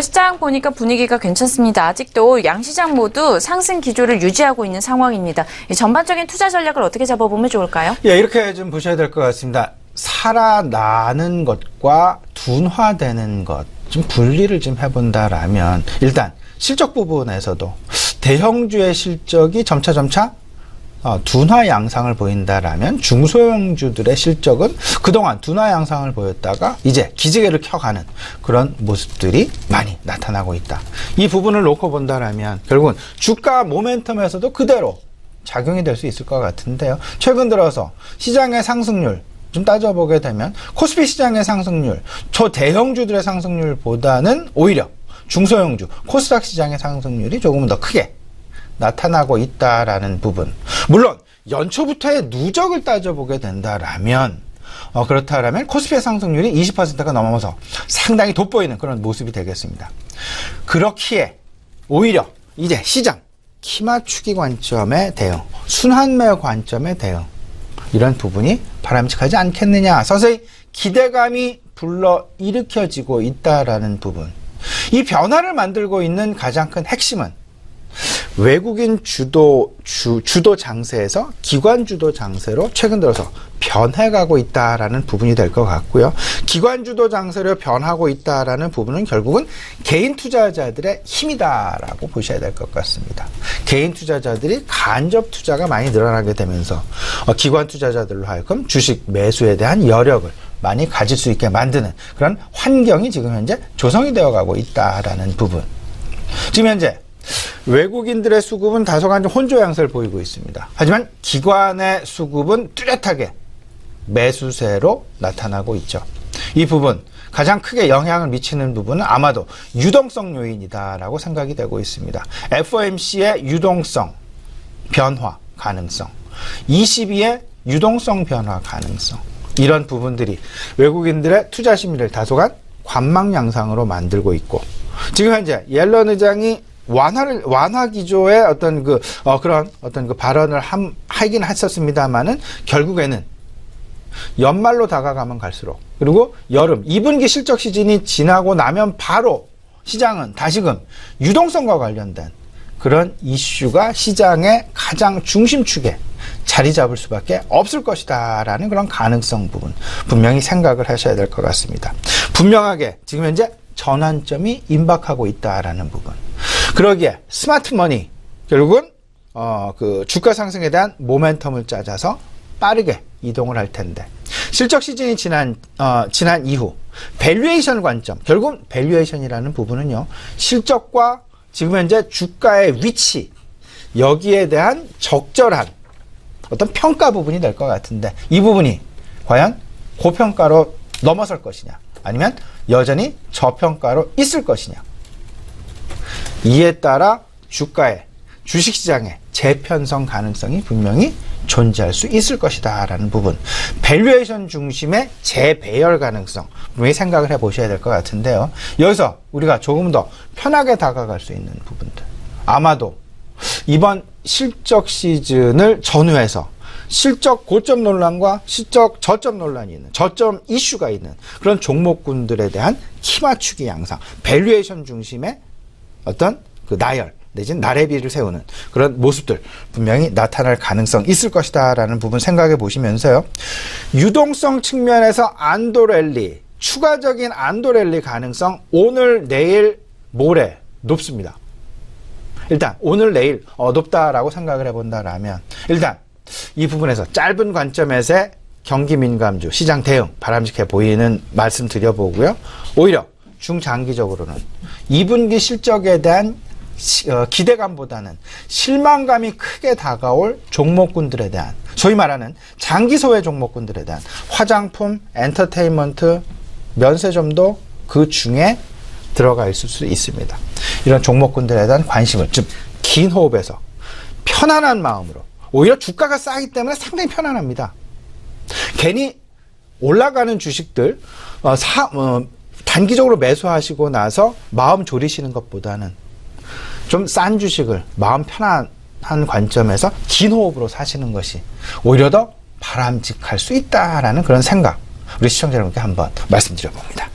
시장 보니까 분위기가 괜찮습니다. 아직도 양시장 모두 상승 기조를 유지하고 있는 상황입니다. 전반적인 투자 전략을 어떻게 잡아보면 좋을까요? 예, 이렇게 좀 보셔야 될 것 같습니다. 살아나는 것과 둔화되는 것, 좀 분리를 좀 해본다라면, 일단 실적 부분에서도 대형주의 실적이 점차 둔화 양상을 보인다라면 중소형주들의 실적은 그동안 둔화 양상을 보였다가 이제 기지개를 켜가는 그런 모습들이 많이 나타나고 있다. 이 부분을 놓고 본다라면 결국은 주가 모멘텀에서도 그대로 작용이 될 수 있을 것 같은데요. 최근 들어서 시장의 상승률 좀 따져보게 되면 코스피 시장의 상승률, 초대형주들의 상승률보다는 오히려 중소형주, 코스닥 시장의 상승률이 조금 더 크게 나타나고 있다라는 부분. 물론 연초부터의 누적을 따져보게 된다라면 그렇다라면 코스피의 상승률이 20%가 넘어서 상당히 돋보이는 그런 모습이 되겠습니다. 그렇기에 오히려 이제 시장 키맞추기 관점의 대응, 순환매 관점의 대응, 이런 부분이 바람직하지 않겠느냐. 서서히 기대감이 불러일으켜지고 있다라는 부분. 이 변화를 만들고 있는 가장 큰 핵심은 외국인 주도 장세에서 기관 주도 장세로 최근 들어서 변해가고 있다라는 부분이 될 것 같고요. 기관 주도 장세로 변하고 있다라는 부분은 결국은 개인 투자자들의 힘이다라고 보셔야 될 것 같습니다. 개인 투자자들이 간접 투자가 많이 늘어나게 되면서 기관 투자자들로 하여금 주식 매수에 대한 여력을 많이 가질 수 있게 만드는 그런 환경이 지금 현재 조성이 되어가고 있다라는 부분. 지금 현재 외국인들의 수급은 다소간 좀 혼조 양세를 보이고 있습니다. 하지만 기관의 수급은 뚜렷하게 매수세로 나타나고 있죠. 이 부분 가장 크게 영향을 미치는 부분은 아마도 유동성 요인이다라고 생각이 되고 있습니다. FOMC의 유동성 변화 가능성, ECB의 유동성 변화 가능성, 이런 부분들이 외국인들의 투자 심리를 다소간 관망 양상으로 만들고 있고, 지금 현재 옐런 의장이 완화 기조의 어떤 그런 발언을 하긴 했었습니다만은 결국에는 연말로 다가가면 갈수록, 그리고 여름 2분기 실적 시즌이 지나고 나면 바로 시장은 다시금 유동성과 관련된 그런 이슈가 시장의 가장 중심축에 자리 잡을 수밖에 없을 것이다라는 그런 가능성 부분 분명히 생각을 하셔야 될 것 같습니다. 분명하게 지금 현재 전환점이 임박하고 있다라는 부분. 그러기에 스마트 머니, 결국은 그 주가 상승에 대한 모멘텀을 짜자서 빠르게 이동을 할 텐데, 실적 시즌이 지난 이후 밸류에이션 관점, 결국은 밸류에이션이라는 부분은요, 실적과 지금 현재 주가의 위치, 여기에 대한 적절한 어떤 평가 부분이 될 것 같은데, 이 부분이 과연 고평가로 넘어설 것이냐, 아니면 여전히 저평가로 있을 것이냐, 이에 따라 주가의, 주식시장의 재편성 가능성이 분명히 존재할 수 있을 것이다 라는 부분, 밸류에이션 중심의 재배열 가능성 분명히 생각을 해보셔야 될 것 같은데요. 여기서 우리가 조금 더 편하게 다가갈 수 있는 부분들, 아마도 이번 실적 시즌을 전후해서 실적 고점 논란과 실적 저점 논란이 있는, 저점 이슈가 있는 그런 종목군들에 대한 키맞추기 양상, 밸류에이션 중심의 어떤 그 나열 내지는 나래비를 세우는 그런 모습들 분명히 나타날 가능성 있을 것이다 라는 부분 생각해 보시면서요, 유동성 측면에서 안도랠리, 추가적인 안도랠리 가능성 오늘 내일 모레 높습니다. 일단 오늘 내일 높다라고 생각을 해본다라면, 일단 이 부분에서 짧은 관점에서의 경기 민감주 시장 대응 바람직해 보이는 말씀 드려보고요, 오히려 중장기적으로는 2분기 실적에 대한 기대감보다는 실망감이 크게 다가올 종목군들에 대한, 소위 말하는 장기 소외 종목군들에 대한 화장품, 엔터테인먼트, 면세점도 그 중에 들어가 있을 수 있습니다. 이런 종목군들에 대한 관심을 좀 긴 호흡에서 편안한 마음으로, 오히려 주가가 싸기 때문에 상당히 편안합니다. 괜히 올라가는 주식들 단기적으로 매수하시고 나서 마음 졸이시는 것보다는 좀 싼 주식을 마음 편안한 관점에서 긴 호흡으로 사시는 것이 오히려 더 바람직할 수 있다라는 그런 생각, 우리 시청자 여러분께 한번 말씀드려봅니다.